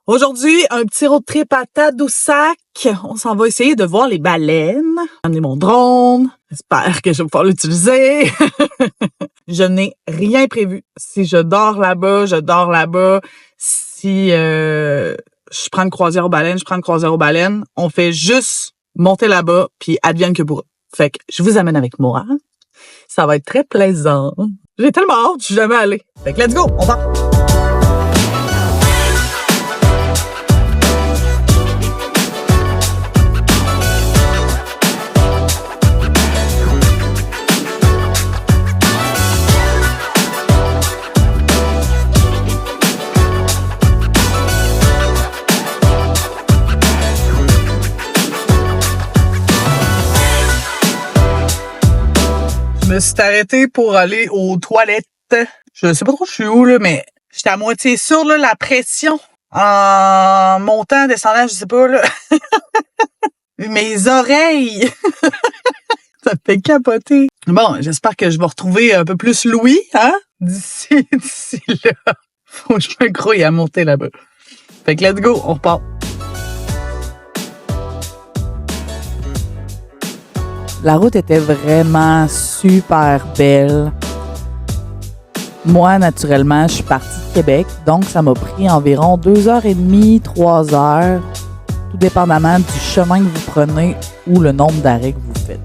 Aujourd'hui, un petit road trip à Tadoussac. On s'en va essayer de voir les baleines. J'ai amené mon drone. J'espère que je vais pouvoir l'utiliser. Je n'ai rien prévu. Si je dors là-bas, je dors là-bas. Si je prends une croisière aux baleines, je prends une croisière aux baleines. On fait juste monter là-bas, puis advienne que pourra. Fait que je vous amène avec moi. Ça va être très plaisant. J'ai tellement hâte, je suis jamais allée. Fait que let's go, on va. Je me suis arrêtée pour aller aux toilettes. Je sais pas trop je suis où, là, mais j'étais à moitié sûre, là, la pression en montant, descendant, je sais pas, là. Mes oreilles! Ça me fait capoter. Bon, j'espère que je vais retrouver un peu plus Louis, hein? D'ici là. Faut que je me grouille à monter là-bas. Fait que let's go, on repart. La route était vraiment super belle. Moi, naturellement, je suis partie de Québec, donc ça m'a pris environ 2h30, 3h, tout dépendamment du chemin que vous prenez ou le nombre d'arrêts que vous faites.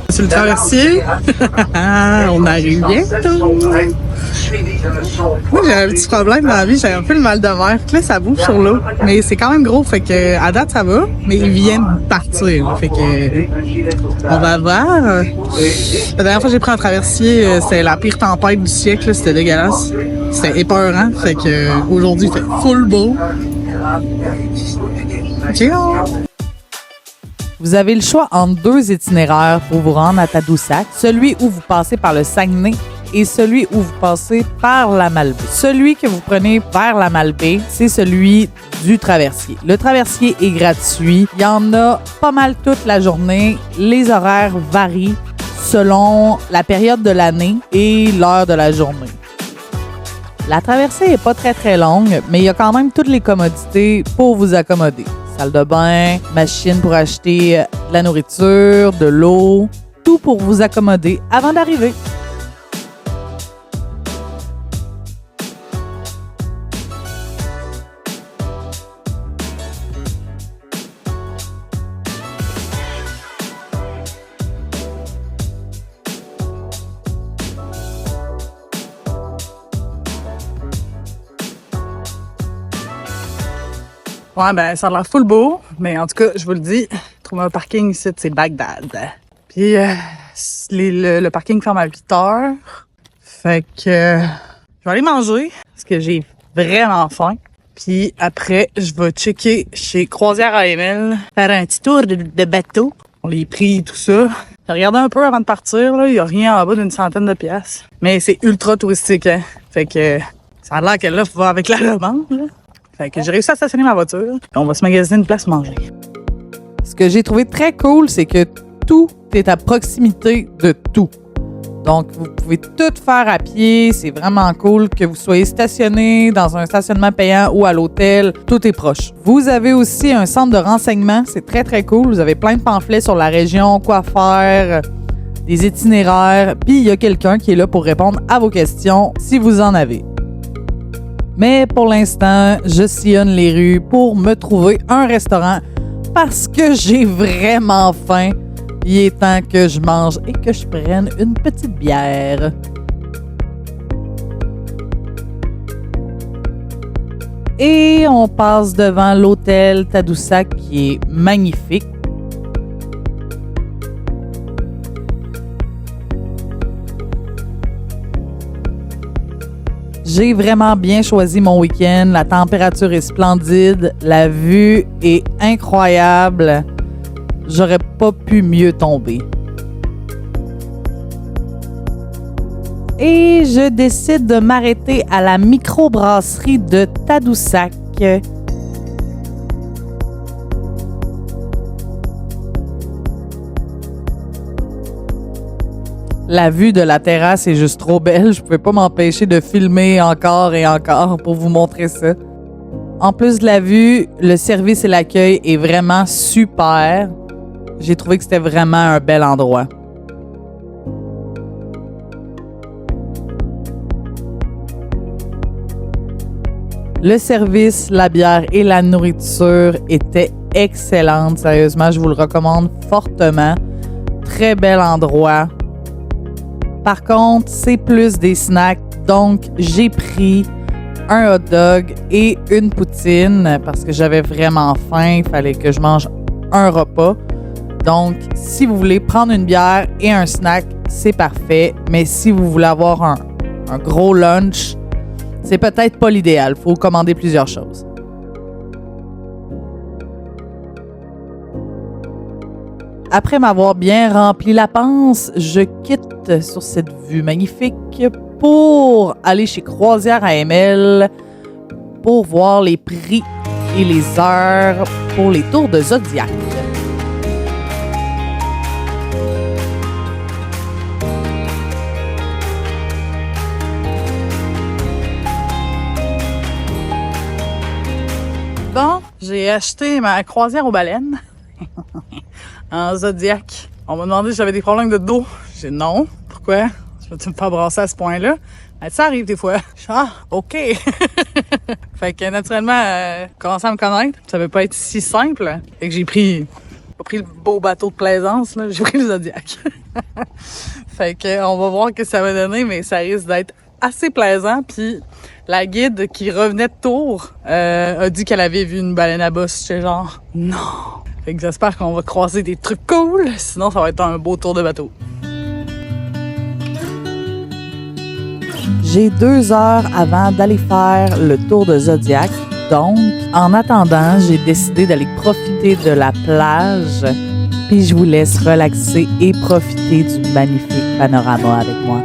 Sur le traversier. On arrive bientôt. Moi, j'ai un petit problème dans la vie. J'ai un peu le mal de mer. Là, ça bouge sur l'eau. Mais c'est quand même gros. Fait que, à date, ça va. Mais ils viennent de partir. Fait que, on va voir. La dernière fois que j'ai pris un traversier, c'était la pire tempête du siècle. C'était dégueulasse. C'était épeurant. Fait que, aujourd'hui, il fait full beau. Ciao! Vous avez le choix entre deux itinéraires pour vous rendre à Tadoussac, celui où vous passez par le Saguenay et celui où vous passez par la Malbaie. Celui que vous prenez vers la Malbaie, c'est celui du traversier. Le traversier est gratuit. Il y en a pas mal toute la journée. Les horaires varient selon la période de l'année et l'heure de la journée. La traversée n'est pas très longue, mais il y a quand même toutes les commodités pour vous accommoder. Salle de bain, machine pour acheter de la nourriture, de l'eau, tout pour vous accommoder avant d'arriver. Ouais, ben, ça a l'air full beau. Mais en tout cas, je vous le dis, trouver un parking ici, c'est Bagdad. Puis, le parking ferme à 8 heures. Fait que, je vais aller manger parce que j'ai vraiment faim. Puis après, je vais checker chez Croisière AML, faire un petit tour de bateau. On les prix, tout ça. J'ai regardé un peu avant de partir, là. Il y a rien en bas d'une centaine de piastres. Mais c'est ultra touristique, hein. Fait que, ça a l'air que là, faut voir avec la demande, là. Fait que j'ai réussi à stationner ma voiture. On va se magasiner une place manger. Ce que j'ai trouvé très cool, c'est que tout est à proximité de tout. Donc, vous pouvez tout faire à pied. C'est vraiment cool que vous soyez stationné dans un stationnement payant ou à l'hôtel. Tout est proche. Vous avez aussi un centre de renseignement. C'est très cool. Vous avez plein de pamphlets sur la région, quoi faire, des itinéraires. Puis, il y a quelqu'un qui est là pour répondre à vos questions si vous en avez. Mais pour l'instant, je sillonne les rues pour me trouver un restaurant parce que j'ai vraiment faim. Il est temps que je mange et que je prenne une petite bière. Et on passe devant l'hôtel Tadoussac qui est magnifique. J'ai vraiment bien choisi mon week-end. La température est splendide. La vue est incroyable. J'aurais pas pu mieux tomber. Et je décide de m'arrêter à la microbrasserie de Tadoussac. La vue de la terrasse est juste trop belle. Je pouvais pas m'empêcher de filmer encore et encore pour vous montrer ça. En plus de la vue, le service et l'accueil est vraiment super. J'ai trouvé que c'était vraiment un bel endroit. Le service, la bière et la nourriture étaient excellentes. Sérieusement, je vous le recommande fortement. Très bel endroit. Par contre, c'est plus des snacks, donc j'ai pris un hot dog et une poutine parce que j'avais vraiment faim, il fallait que je mange un repas. Donc, si vous voulez prendre une bière et un snack, c'est parfait, mais si vous voulez avoir un gros lunch, c'est peut-être pas l'idéal, il faut commander plusieurs choses. Après m'avoir bien rempli la panse, je quitte sur cette vue magnifique pour aller chez Croisière AML pour voir les prix et les heures pour les tours de Zodiac. Bon, j'ai acheté ma croisière aux baleines en Zodiac. On m'a demandé si j'avais des problèmes de dos. J'ai dit non. Pourquoi? Je vais-tu me faire brasser à ce point-là? Ben, ça arrive des fois. Je suis, ah, OK. Fait que naturellement, commencer à me connaître, ça veut pas être si simple. Fait que j'ai pas pris le beau bateau de plaisance, là. J'ai pris le Zodiac. Fait que on va voir ce que ça va donner, mais ça risque d'être assez plaisant. Puis la guide qui revenait de Tours a dit qu'elle avait vu une baleine à bosse. J'étais genre, non! Fait que j'espère qu'on va croiser des trucs cool, sinon ça va être un beau tour de bateau. J'ai 2 heures avant d'aller faire le tour de Zodiac. Donc, en attendant, j'ai décidé d'aller profiter de la plage. Puis je vous laisse relaxer et profiter du magnifique panorama avec moi.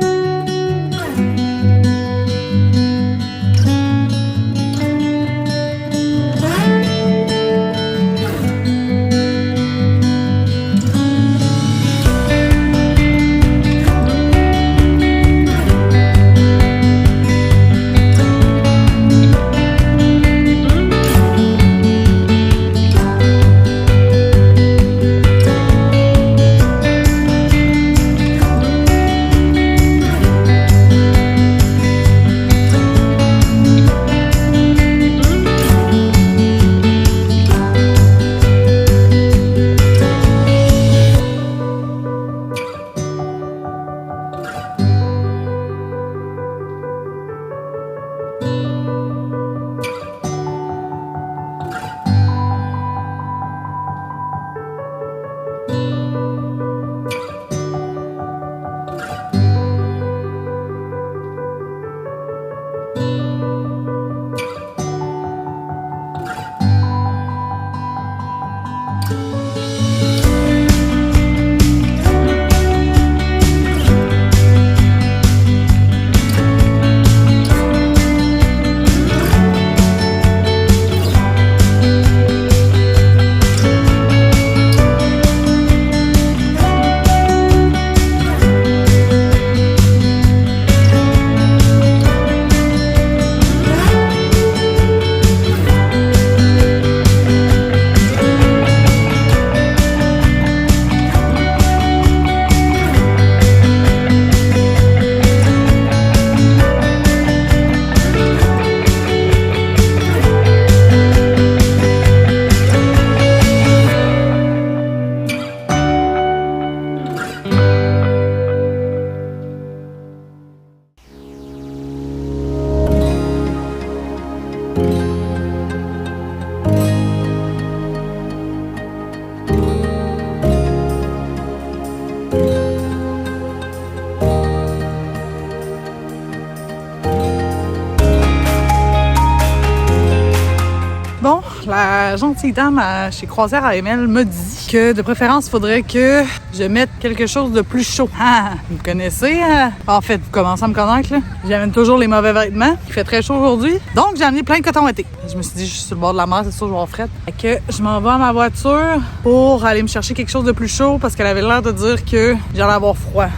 la gentille dame chez Croisière AML m'a dit que de préférence, il faudrait que je mette quelque chose de plus chaud. Ah, vous me connaissez? En fait, vous commencez à me connaître, là. J'amène toujours les mauvais vêtements. Il fait très chaud aujourd'hui. Donc, j'ai amené plein de coton ouaté. Je me suis dit, je suis sur le bord de la mer, c'est sûr, je vais avoir fret. Fait que je m'en vais à ma voiture pour aller me chercher quelque chose de plus chaud parce qu'elle avait l'air de dire que j'allais avoir froid.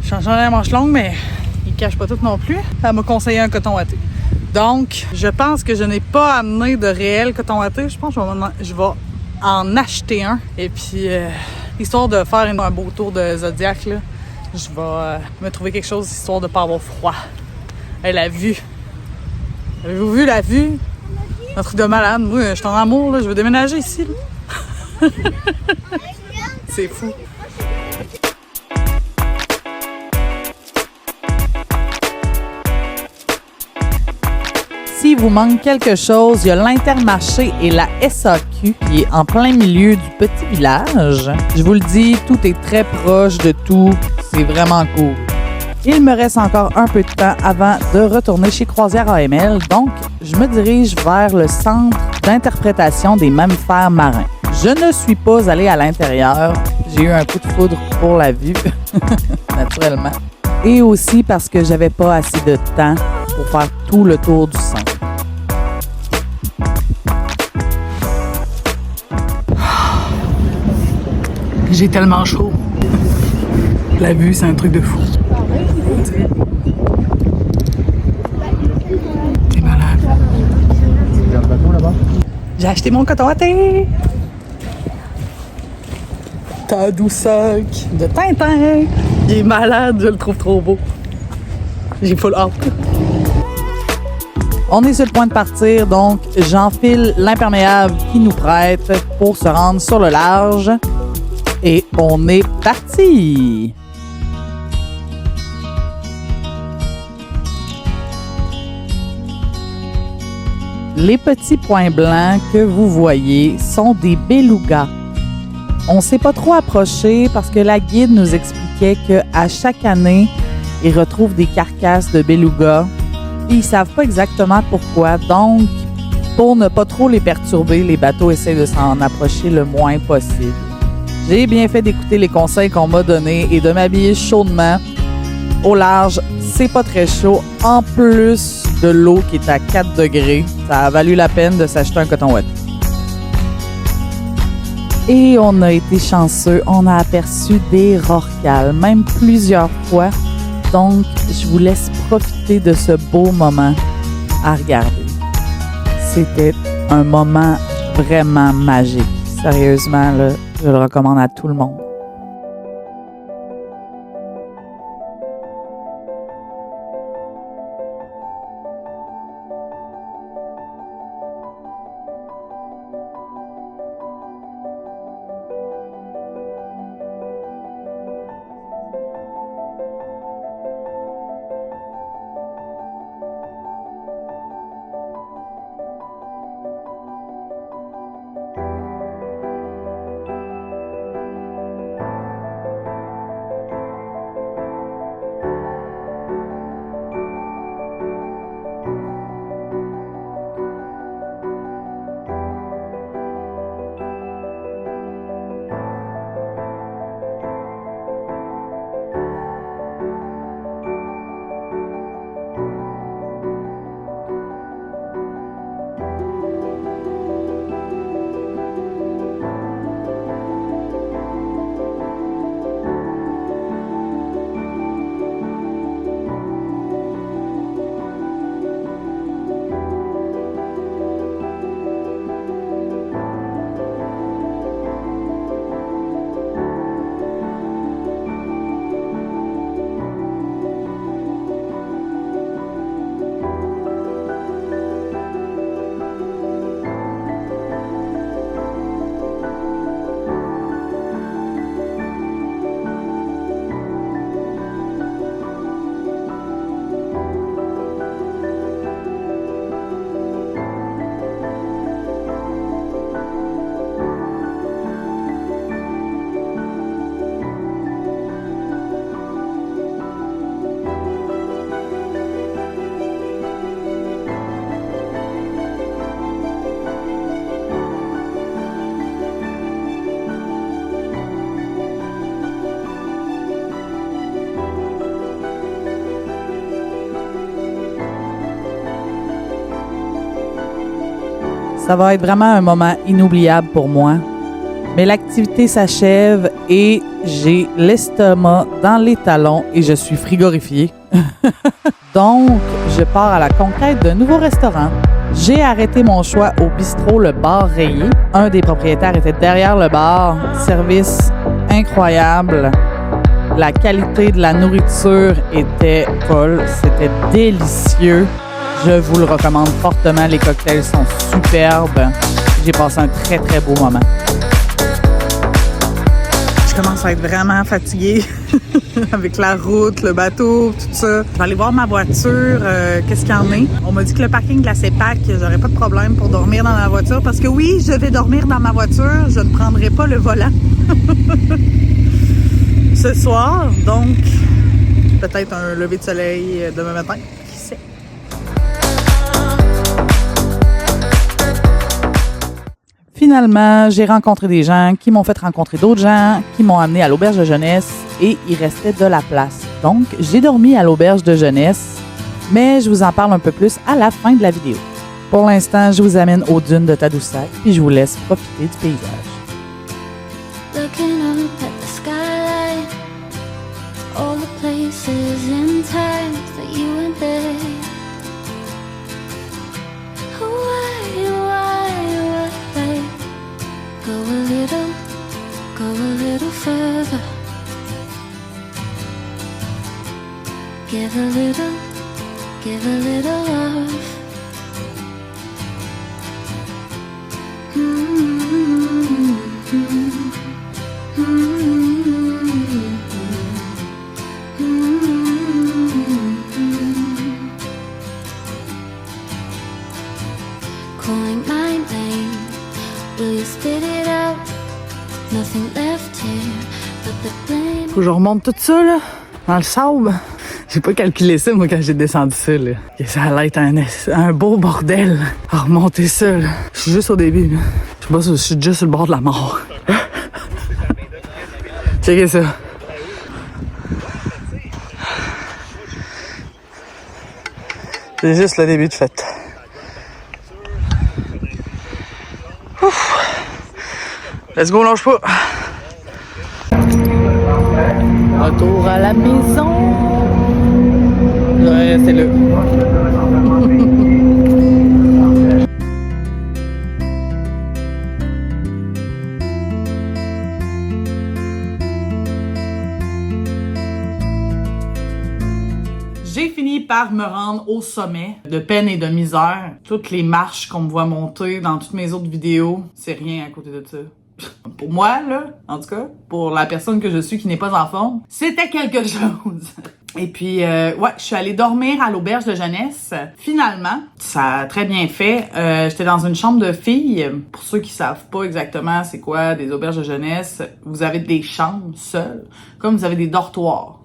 Je suis en train de la manche longue, mais il cache pas tout non plus. Elle m'a conseillé un coton ouaté. Donc, je pense que je n'ai pas amené de réel coton ouaté. Je pense que je vais en acheter un. Et puis, histoire de faire un beau tour de Zodiac, là, je vais me trouver quelque chose histoire de ne pas avoir froid. Et la vue. Avez-vous vu la vue? Un truc de malade. Moi, je suis en amour, là. Je veux déménager ici. C'est fou. S'il vous manque quelque chose, il y a l'Intermarché et la SAQ qui est en plein milieu du petit village. Je vous le dis, tout est très proche de tout. C'est vraiment cool. Il me reste encore un peu de temps avant de retourner chez Croisière AML, donc je me dirige vers le centre d'interprétation des mammifères marins. Je ne suis pas allée à l'intérieur. J'ai eu un coup de foudre pour la vue, naturellement. Et aussi parce que j'avais pas assez de temps pour faire tout le tour du centre. J'ai tellement chaud. La vue, c'est un truc de fou. T'es malade. J'ai acheté mon coton ouaté. Tadoussac de Tintin. Il est malade, je le trouve trop beau. J'ai full hâte. On est sur le point de partir, donc j'enfile l'imperméable qui nous prête pour se rendre sur le large. Et on est parti! Les petits points blancs que vous voyez sont des belugas. On ne s'est pas trop approché parce que la guide nous expliquait qu'à chaque année, ils retrouvent des carcasses de belugas. Ils ne savent pas exactement pourquoi. Donc, pour ne pas trop les perturber, les bateaux essaient de s'en approcher le moins possible. J'ai bien fait d'écouter les conseils qu'on m'a donnés et de m'habiller chaudement. Au large, c'est pas très chaud. En plus de l'eau qui est à 4 degrés, ça a valu la peine de s'acheter un coton ouaté. Et on a été chanceux, on a aperçu des rorquals, même plusieurs fois. Donc, je vous laisse profiter de ce beau moment à regarder. C'était un moment vraiment magique. Sérieusement, là, je le recommande à tout le monde. Ça va être vraiment un moment inoubliable pour moi. Mais l'activité s'achève et j'ai l'estomac dans les talons et je suis frigorifiée. Donc, je pars à la conquête d'un nouveau restaurant. J'ai arrêté mon choix au bistrot Le Bar Rayé. Un des propriétaires était derrière le bar. Service incroyable. La qualité de la nourriture était folle. C'était délicieux. Je vous le recommande fortement. Les cocktails sont superbes. J'ai passé un très, très beau moment. Je commence à être vraiment fatiguée avec la route, le bateau, tout ça. Je vais aller voir ma voiture, qu'est-ce qu'il y en a. On m'a dit que le parking de la CEPAC, j'aurais pas de problème pour dormir dans ma voiture parce que oui, je vais dormir dans ma voiture, je ne prendrai pas le volant ce soir. Donc, peut-être un lever de soleil demain matin. Qui sait? Finalement, j'ai rencontré des gens qui m'ont fait rencontrer d'autres gens, qui m'ont amené à l'auberge de jeunesse et il restait de la place. Donc, j'ai dormi à l'auberge de jeunesse, mais je vous en parle un peu plus à la fin de la vidéo. Pour l'instant, je vous amène aux dunes de Tadoussac puis je vous laisse profiter du paysage. Looking up at the skyline, all the places and times that you went there. Go a little further. Give a little love. Calling my name, will you spit it out? Nothing left here but the blame. Faut que je remonte tout ça, là, dans le sable. J'ai pas calculé ça, moi, quand j'ai descendu ça, là. Et ça allait être un beau bordel à remonter ça, là. Je suis juste au début, là. Je sais pas si je suis juste sur le bord de la mort. Checkez ça. C'est juste le début de fête. Ouf. Let's go, lâche pas. Retour à la maison. Je vais rester là. J'ai fini par me rendre au sommet de peine et de misère. Toutes les marches qu'on me voit monter dans toutes mes autres vidéos, c'est rien à côté de ça. Pour moi, là, en tout cas, pour la personne que je suis qui n'est pas en forme, c'était quelque chose. Et puis, ouais, je suis allée dormir à l'auberge de jeunesse. Finalement, ça a très bien fait. J'étais dans une chambre de filles. Pour ceux qui savent pas exactement c'est quoi des auberges de jeunesse, vous avez des chambres seules, comme vous avez des dortoirs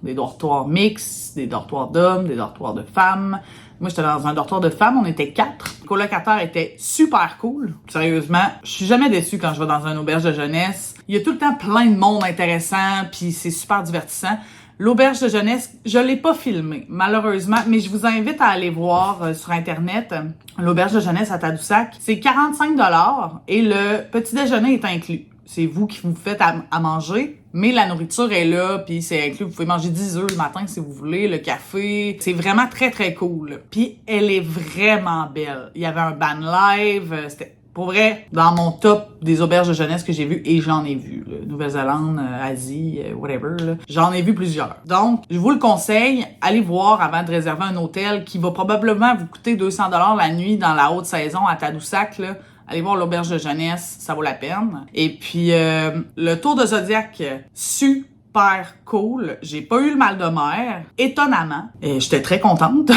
mixtes, des dortoirs d'hommes, des dortoirs de femmes. Moi, j'étais dans un dortoir de femmes, on était 4. Le colocataire était super cool. Sérieusement, je suis jamais déçue quand je vais dans une auberge de jeunesse. Il y a tout le temps plein de monde intéressant, puis c'est super divertissant. L'auberge de jeunesse, je l'ai pas filmé, malheureusement, mais je vous invite à aller voir sur Internet. L'auberge de jeunesse à Tadoussac, c'est 45 $ et le petit déjeuner est inclus. C'est vous qui vous faites à manger, mais la nourriture est là, puis c'est inclus. Vous pouvez manger 10 œufs le matin si vous voulez, le café. C'est vraiment très, très cool. Puis elle est vraiment belle. Il y avait un band live, c'était pour vrai dans mon top des auberges de jeunesse que j'ai vues, et j'en ai vu. Là. Nouvelle-Zélande, Asie, whatever. Là. J'en ai vu plusieurs. Donc, je vous le conseille, allez voir avant de réserver un hôtel qui va probablement vous coûter 200 $ la nuit dans la haute saison à Tadoussac, là. Allez voir l'auberge de jeunesse, ça vaut la peine. Et puis, le tour de Zodiac, super cool. J'ai pas eu le mal de mer, étonnamment. Et j'étais très contente.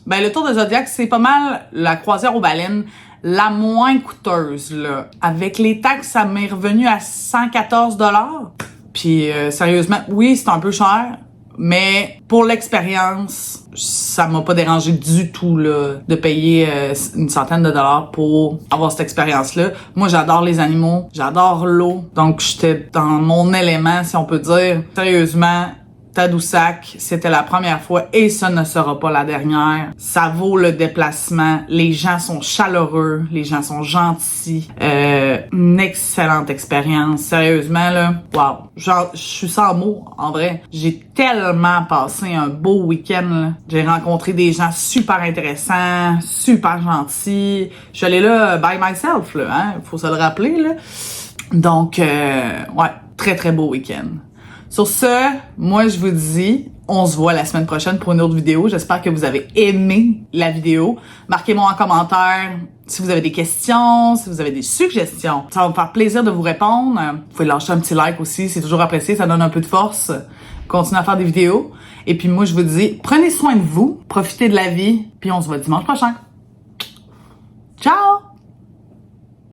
Ben, le tour de Zodiac, c'est pas mal la croisière aux baleines la moins coûteuse, là. Avec les taxes, ça m'est revenu à 114 $. Puis, sérieusement, oui, c'est un peu cher. Mais pour l'expérience, ça m'a pas dérangé du tout là de payer une centaine de dollars pour avoir cette expérience-là. Moi, j'adore les animaux, j'adore l'eau, donc j'étais dans mon élément, si on peut dire. Sérieusement, Tadoussac, c'était la première fois et ça ne sera pas la dernière. Ça vaut le déplacement. Les gens sont chaleureux, les gens sont gentils. Une excellente expérience. Sérieusement, là, wow. Genre, je suis sans mots, en vrai. J'ai tellement passé un beau week-end, là. J'ai rencontré des gens super intéressants, super gentils. Je suis allée là by myself, là, hein. Faut se le rappeler, là. Donc, ouais, très, très beau week-end. Sur ce, moi, je vous dis, on se voit la semaine prochaine pour une autre vidéo. J'espère que vous avez aimé la vidéo. Marquez-moi en commentaire si vous avez des questions, si vous avez des suggestions. Ça va me faire plaisir de vous répondre. Vous pouvez lâcher un petit like aussi, c'est toujours apprécié, ça donne un peu de force. Continuez à faire des vidéos. Et puis moi, je vous dis, prenez soin de vous, profitez de la vie, puis on se voit dimanche prochain.